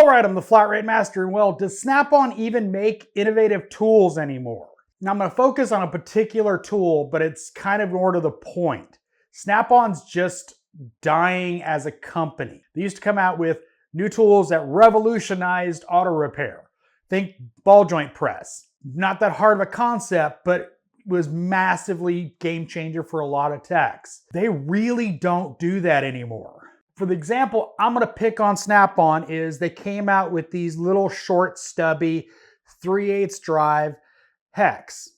All right, I'm the Flat Rate Master, and well, does Snap-on even make innovative tools anymore? Now I'm going to focus on a particular tool, but it's kind of more to the point. Snap-on's just dying as a company. They used to come out with new tools that revolutionized auto repair. Think ball joint press. Not that hard of a concept, but was massively game changer for a lot of techs. They really don't do that anymore. For the example I'm going to pick on Snap-on is they came out with these little short stubby 3/8 drive hex.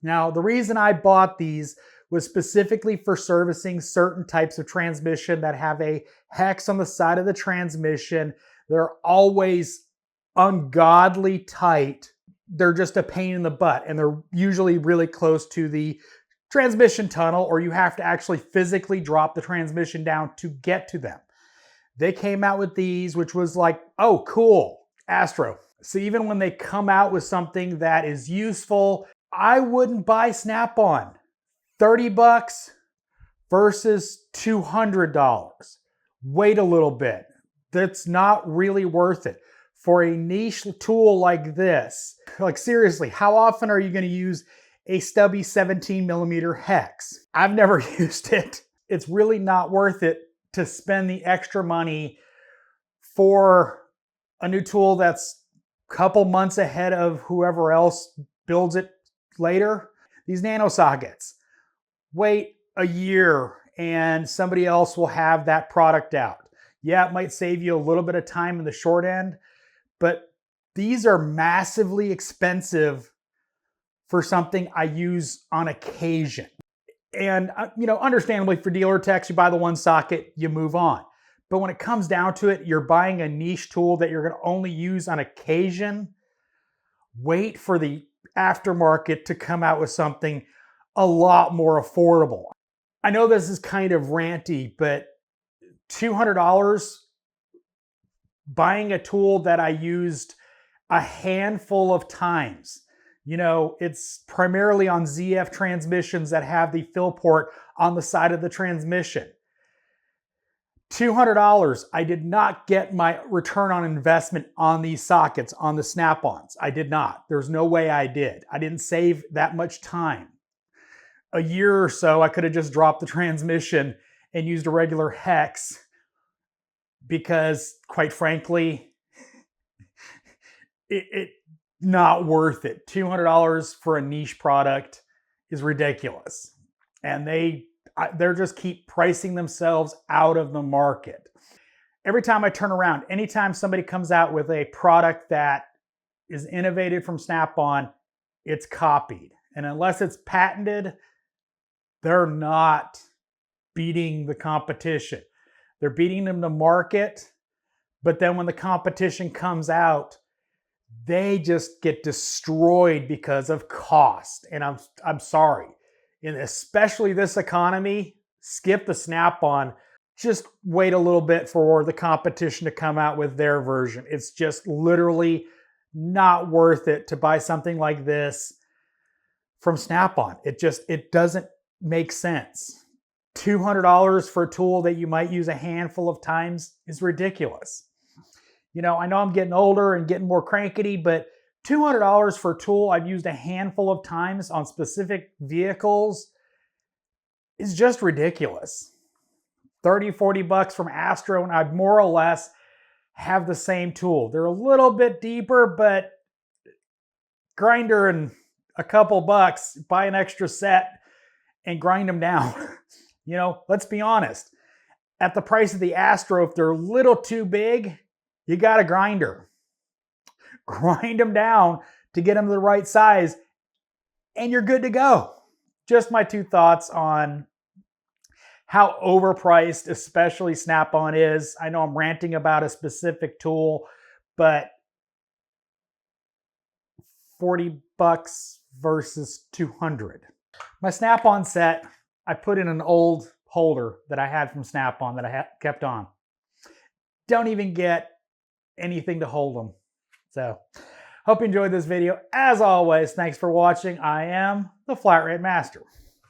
Now the reason I bought these was specifically for servicing certain types of transmission that have a hex on the side of the transmission. They're always ungodly tight. They're just a pain in the butt, and they're usually really close to the transmission tunnel, or you have to actually physically drop the transmission down to get to them. They came out with these, which was like, oh, cool, Astro. So even when they come out with something that is useful, I wouldn't buy Snap-on. 30 bucks versus $200. Wait a little bit. That's not really worth it. For a niche tool like this, like seriously, how often are you going to use a stubby 17mm hex? I've never used it. It's really not worth it to spend the extra money for a new tool that's a couple months ahead of whoever else builds it later. These Nano sockets, wait a year and somebody else will have that product out. Yeah, it might save you a little bit of time in the short end, but these are massively expensive for something I use on occasion. And understandably for dealer techs, you buy the one socket, you move on. But when it comes down to it, you're buying a niche tool that you're going to only use on occasion. Wait for the aftermarket to come out with something a lot more affordable. I know this is kind of ranty, but $200 buying a tool that I used a handful of times. It's primarily on ZF transmissions that have the fill port on the side of the transmission. $200, I did not get my return on investment on these sockets, on the Snap-ons. I did not. There's no way I did. I didn't save that much time. A year or so, I could have just dropped the transmission and used a regular hex because, quite frankly, it not worth it. $200 for a niche product is ridiculous. And they're just keep pricing themselves out of the market. Every time I turn around, anytime somebody comes out with a product that is innovated from Snap-on, it's copied. And unless it's patented, they're not beating the competition. They're beating them to market, but then when the competition comes out, they just get destroyed because of cost. And I'm sorry. And especially this economy, skip the Snap-on. Just wait a little bit for the competition to come out with their version. It's just literally not worth it to buy something like this from Snap-on. It doesn't make sense. $200 for a tool that you might use a handful of times is ridiculous. I know I'm getting older and getting more crankety, but $200 for a tool I've used a handful of times on specific vehicles is just ridiculous. 30, 40 bucks from Astro, and I'd more or less have the same tool. They're a little bit deeper, but grinder and a couple bucks, buy an extra set and grind them down. Let's be honest. At the price of the Astro, if they're a little too big, you got a grinder. Grind them down to get them the right size, and you're good to go. Just my two thoughts on how overpriced, especially Snap-on is. I know I'm ranting about a specific tool, but 40 bucks versus 200. My Snap-on set, I put in an old holder that I had from Snap-on that I kept on. Don't even get anything to hold them. So, hope you enjoyed this video. As always, thanks for watching. I am the Flat Rate Master.